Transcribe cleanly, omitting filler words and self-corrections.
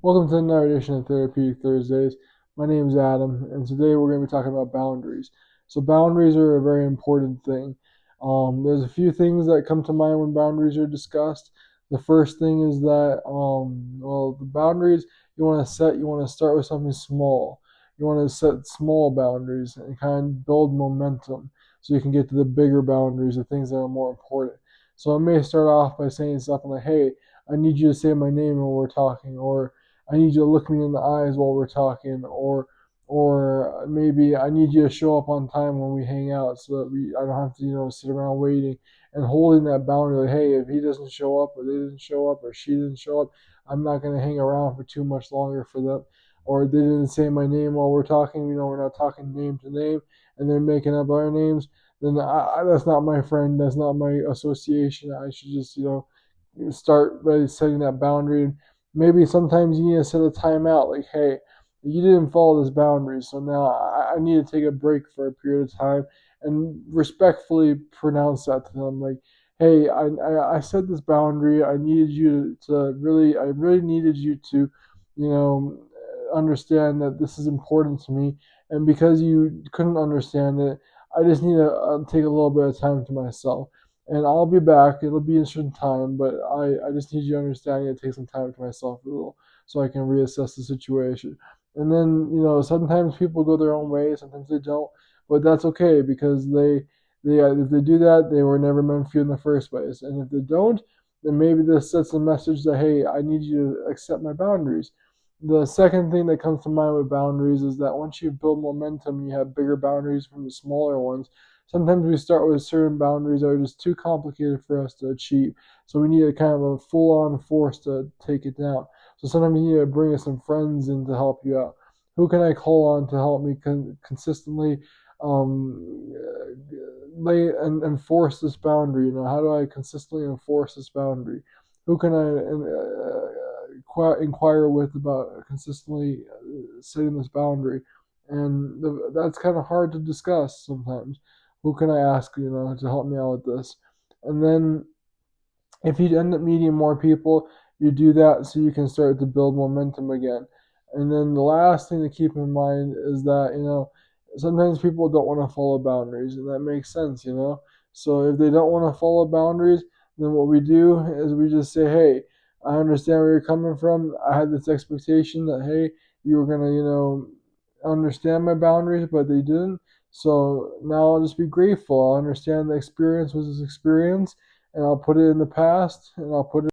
Welcome to another edition of Therapeutic Thursdays. My name is Adam, and today we're going to be talking about boundaries. So, boundaries are a very important thing. There's a few things that come to mind when boundaries are discussed. The first thing is that, the boundaries you want to set, you want to start with something small. You want to set small boundaries and kind of build momentum so you can get to the bigger boundaries, the things that are more important. So, I may start off by saying something like, hey, I need you to say my name when we're talking, or I need you to look me in the eyes while we're talking, or maybe I need you to show up on time when we hang out so that I don't have to sit around waiting and holding that boundary. Like, hey, if he doesn't show up, or they didn't show up, or she didn't show up, I'm not gonna hang around for too much longer for them. Or they didn't say my name while we're talking. We're not talking name to name, and they're making up our names. Then that's not my friend. That's not my association. I should just start by setting that boundary. Maybe sometimes you need to set a timeout, like, hey, you didn't follow this boundary, so now I need to take a break for a period of time, and respectfully pronounce that to them, like, hey, I set this boundary. I needed you I really needed you to, understand that this is important to me, and because you couldn't understand it, I just need to take a little bit of time to myself, and I'll be back. It'll be a certain time, but I just need you to understand I need to take some time to myself a little so I can reassess the situation. And then, sometimes people go their own way, sometimes they don't, but that's okay because they if they do that, they were never meant for you in the first place. And if they don't, then maybe this sets a message that, hey, I need you to accept my boundaries. The second thing that comes to mind with boundaries is that once you build momentum, you have bigger boundaries from the smaller ones. Sometimes we start with certain boundaries that are just too complicated for us to achieve. So we need a kind of a full-on force to take it down. So sometimes you need to bring some friends in to help you out. Who can I call on to help me consistently um, lay and enforce this boundary? How do I consistently enforce this boundary? Who can I inquire with about consistently setting this boundary? And that's kind of hard to discuss sometimes. Who can I ask, to help me out with this? And then if you end up meeting more people, you do that so you can start to build momentum again. And then the last thing to keep in mind is that, sometimes people don't want to follow boundaries, and that makes sense. So if they don't want to follow boundaries, then what we do is we just say, hey, I understand where you're coming from. I had this expectation that, hey, you were going to, understand my boundaries, but they didn't. So now I'll just be grateful. I'll understand the experience was this experience, and I'll put it in the past, and I'll put it